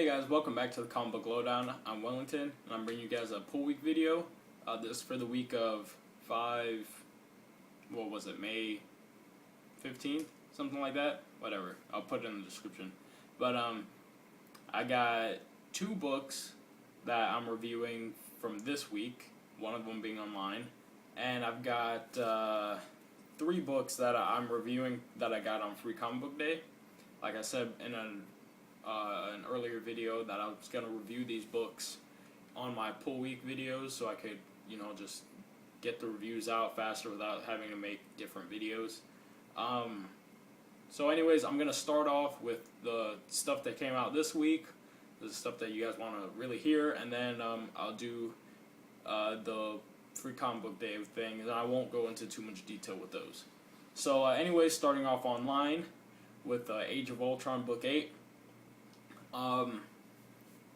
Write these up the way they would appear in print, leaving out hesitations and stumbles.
Hey guys, welcome back to the Comic Book Lowdown. I'm Wellington, and I'm bringing you guys a pull week video. This is for the week of May 15th? Something like that? Whatever. I'll put it in the description. But, I got 2 books that I'm reviewing from this week, one of them being online. And I've got 3 books that I'm reviewing that I got on Free Comic Book Day. Like I said in an earlier video that I was going to review these books on my pull week videos so I could, just get the reviews out faster without having to make different videos. So anyways, I'm going to start off with the stuff that came out this week, the stuff that you guys want to really hear, and then I'll do the Free Comic Book Day thing, and I won't go into too much detail with those. So anyways, starting off online with Age of Ultron Book 8.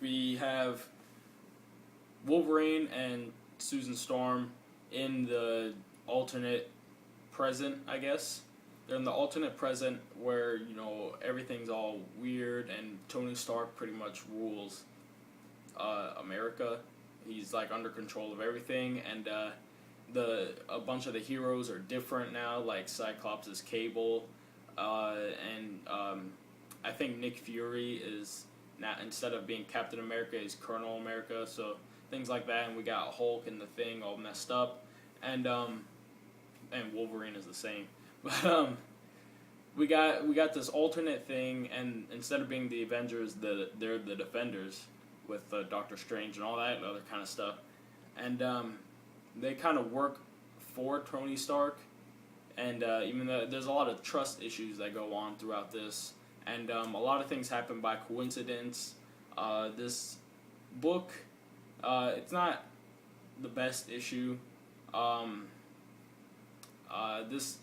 We have Wolverine and Susan Storm in the alternate present, I guess. They're in the alternate present where, everything's all weird and Tony Stark pretty much rules America. He's like under control of everything, and a bunch of the heroes are different now, like Cyclops is Cable, and I think Nick Fury is now, instead of being Captain America, is Colonel America, so things like that. And we got Hulk and the Thing all messed up, and Wolverine is the same. But we got this alternate thing, and instead of being the Avengers, they're the Defenders with Doctor Strange and all that and other kind of stuff, and they kind of work for Tony Stark. And even though there's a lot of trust issues that go on throughout this, and a lot of things happen by coincidence. This book, it's not the best issue. I was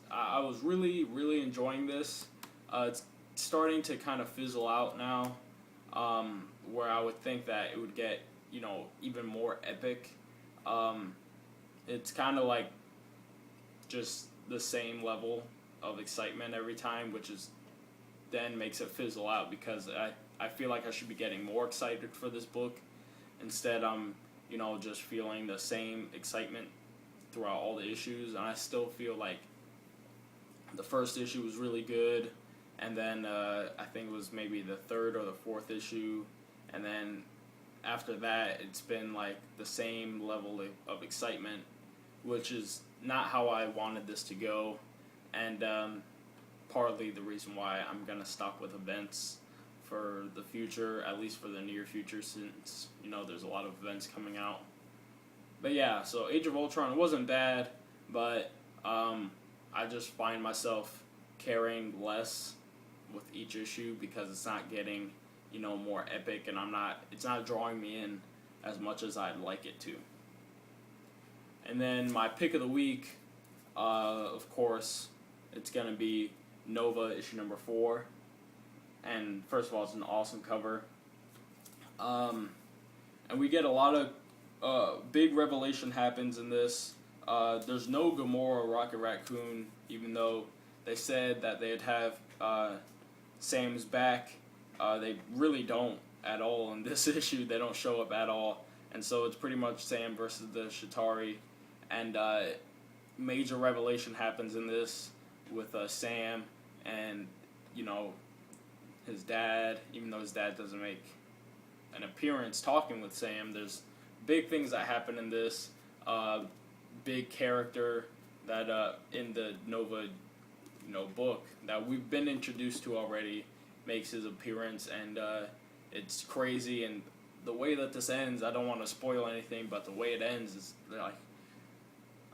really enjoying this. It's starting to kind of fizzle out now, where I would think that it would get, even more epic. It's kind of like just the same level of excitement every time, which is then makes it fizzle out, because I feel like I should be getting more excited for this book. Instead, I'm just feeling the same excitement throughout all the issues, and I still feel like the first issue was really good, and then I think it was maybe the 3rd or the 4th issue, and then after that it's been like the same level of excitement, which is not how I wanted this to go, and partly the reason why I'm going to stop with events for the future, at least for the near future, since, there's a lot of events coming out. But yeah, so Age of Ultron wasn't bad, but I just find myself caring less with each issue because it's not getting, more epic, and it's not drawing me in as much as I'd like it to. And then my pick of the week, of course, it's going to be Nova issue number 4. And first of all, it's an awesome cover. And we get a lot of big revelation happens in this. There's no Gamora or Rocket Raccoon, even though they said that they'd have Sam's back. They really don't at all in this issue. They don't show up at all. And so it's pretty much Sam versus the Chitauri. And major revelation happens in this with Sam and, his dad. Even though his dad doesn't make an appearance talking with Sam, there's big things that happen in this. Big character that in the Nova book that we've been introduced to already makes his appearance, and it's crazy. And the way that this ends, I don't want to spoil anything, but the way it ends is like,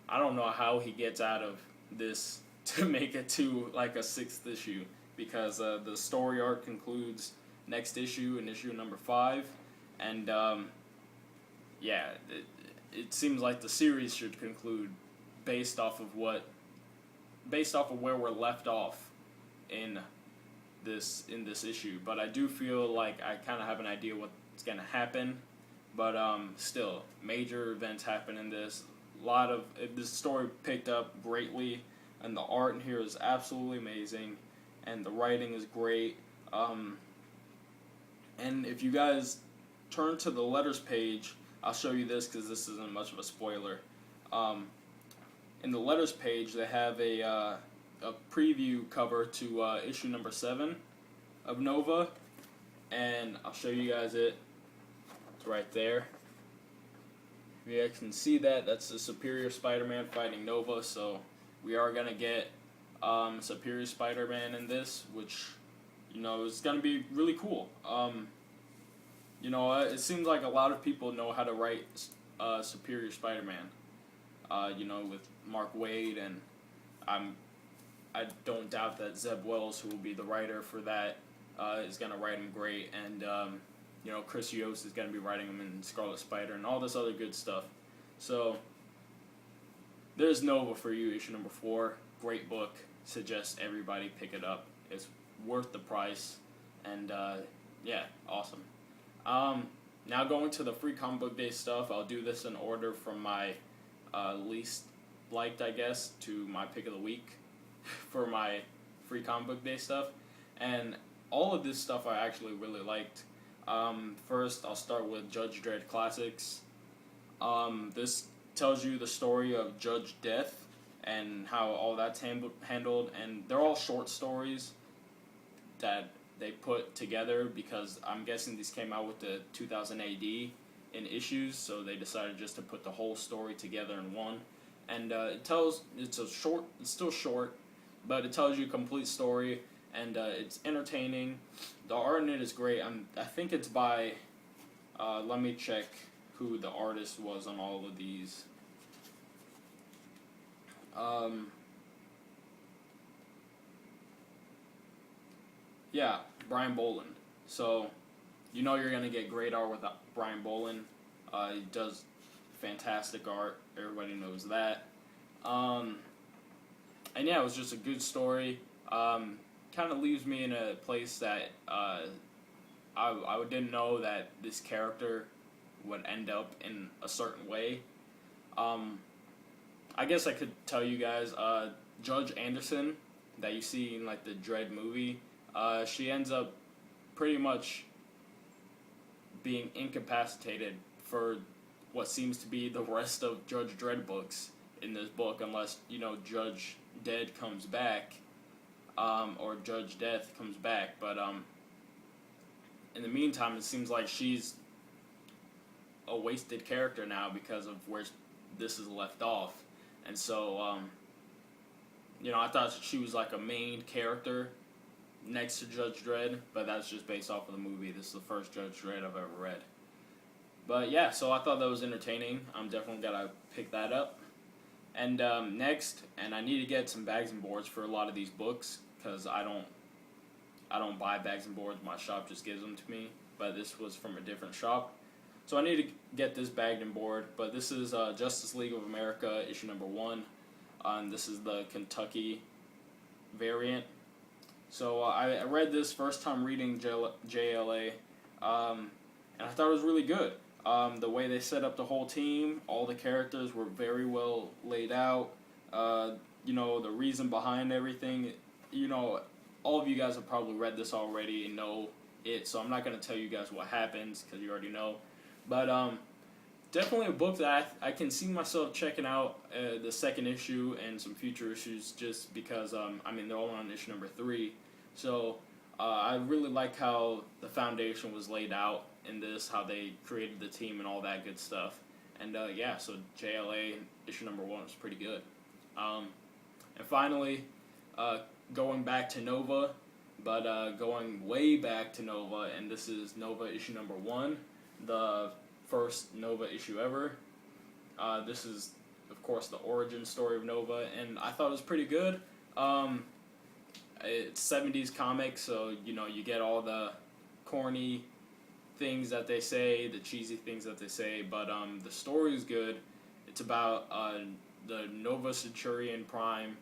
I don't know how he gets out of this to make it to like a 6th issue, because the story arc concludes next issue in issue number 5, and yeah, it seems like the series should conclude based off of where we're left off in this issue. But I do feel like I kind of have an idea what's going to happen, but still, major events happen in this. This story picked up greatly, and the art in here is absolutely amazing, and the writing is great. And if you guys turn to the letters page, I'll show you this because this isn't much of a spoiler. Um, in the letters page, they have a preview cover to issue number 7 of Nova, and I'll show you guys it. It's right there. If you guys can see that, that's the Superior Spider-Man fighting Nova, so we are going to get Superior Spider-Man in this, which, you know, is going to be really cool. You know, it seems like a lot of people know how to write Superior Spider-Man, you know, with Mark Waid, and I don't doubt that Zeb Wells, who will be the writer for that, is going to write him great, and you know, Chris Yost is going to be writing him in Scarlet Spider and all this other good stuff. So there's Nova for you, issue number 4. Great book. Suggest everybody pick it up. It's worth the price, and yeah, awesome. Now going to the free comic book day stuff. I'll do this in order from my least liked, I guess, to my pick of the week for my free comic book day stuff. And all of this stuff I actually really liked. First, I'll start with Judge Dredd Classics. This tells you the story of Judge Death and how all that's handled, and they're all short stories that they put together because I'm guessing these came out with the 2000 AD in issues, so they decided just to put the whole story together in one. And it's still short, but it tells you a complete story, and it's entertaining. The art in it is great. I think it's by, let me check who the artist was on all of these. Yeah, Brian Boland. So, you know you're going to get great art with Brian Boland. He does fantastic art. Everybody knows that. And yeah, it was just a good story. Kind of leaves me in a place that I didn't know that this character would end up in a certain way. I guess I could tell you guys, Judge Anderson, that you see in like the Dredd movie, she ends up pretty much being incapacitated for what seems to be the rest of Judge Dredd books in this book, unless, you know, Judge Dead comes back, or Judge Death comes back. But in the meantime, it seems like she's a wasted character now because of where this is left off. And so, you know, I thought she was like a main character next to Judge Dredd, but that's just based off of the movie. This is the first Judge Dredd I've ever read. But yeah, so I thought that was entertaining. I'm definitely gonna pick that up. And next, and I need to get some bags and boards for a lot of these books because I don't buy bags and boards. My shop just gives them to me. But this was from a different shop, so I need to get this bagged and board. But this is Justice League of America issue number 1. This is the Kentucky variant. So I read this first time reading JLA, and I thought it was really good. The way they set up the whole team, all the characters were very well laid out. You know, the reason behind everything, you know, all of you guys have probably read this already and know it, so I'm not going to tell you guys what happens because you already know. But definitely a book that I can see myself checking out the second issue and some future issues just because, I mean, they're all on issue number 3. So I really like how the foundation was laid out in this, how they created the team and all that good stuff. And yeah, so JLA issue number 1 was pretty good. And finally, going back to Nova, but going way back to Nova, and this is Nova issue number 1, the first Nova issue ever. This is, of course, the origin story of Nova, and I thought it was pretty good. It's 70s comics, so, you know, you get all the corny things that they say, the cheesy things that they say, but the story is good. It's about the Nova Centurion Prime.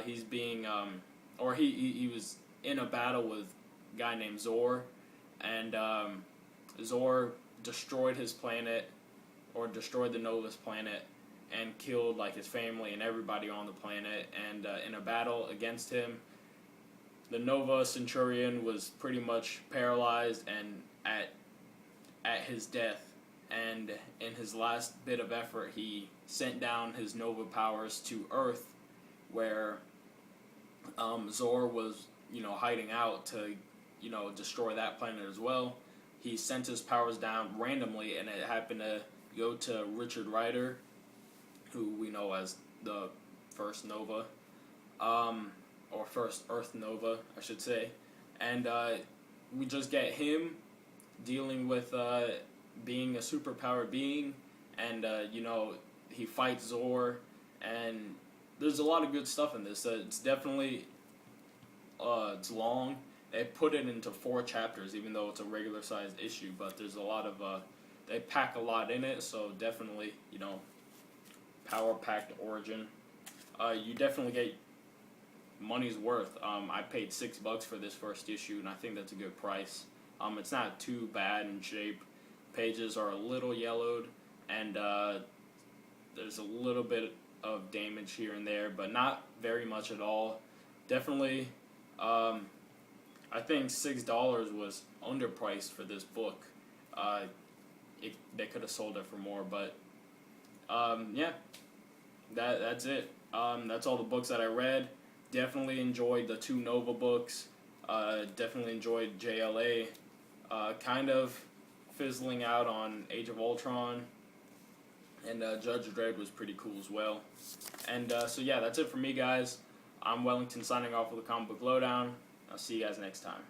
He's being, or he was in a battle with a guy named Zor, and Zor destroyed his planet, or destroyed the Nova's planet, and killed like his family and everybody on the planet. And in a battle against him, the Nova Centurion was pretty much paralyzed, and at his death, and in his last bit of effort, he sent down his Nova powers to Earth, where Zor was, hiding out to, destroy that planet as well. He sent his powers down randomly, and it happened to go to Richard Rider, who we know as the first Nova, or first Earth Nova, I should say. And we just get him dealing with being a superpowered being, and he fights Zor, and there's a lot of good stuff in this. It's definitely it's long. They put it into 4 chapters, even though it's a regular sized issue. But there's a lot of they pack a lot in it, so definitely power packed origin. You definitely get money's worth. I paid $6 for this first issue, and I think that's a good price. It's not too bad in shape. Pages are a little yellowed, and there's a little bit of damage here and there, but not very much at all. Definitely, I think $6 was underpriced for this book. They could have sold it for more, but yeah, that's it. That's all the books that I read. Definitely enjoyed the 2 Nova books. Definitely enjoyed JLA. Kind of fizzling out on Age of Ultron, and Judge Dredd was pretty cool as well. And so yeah, that's it for me, guys. I'm Wellington signing off with a comic book lowdown. I'll see you guys next time.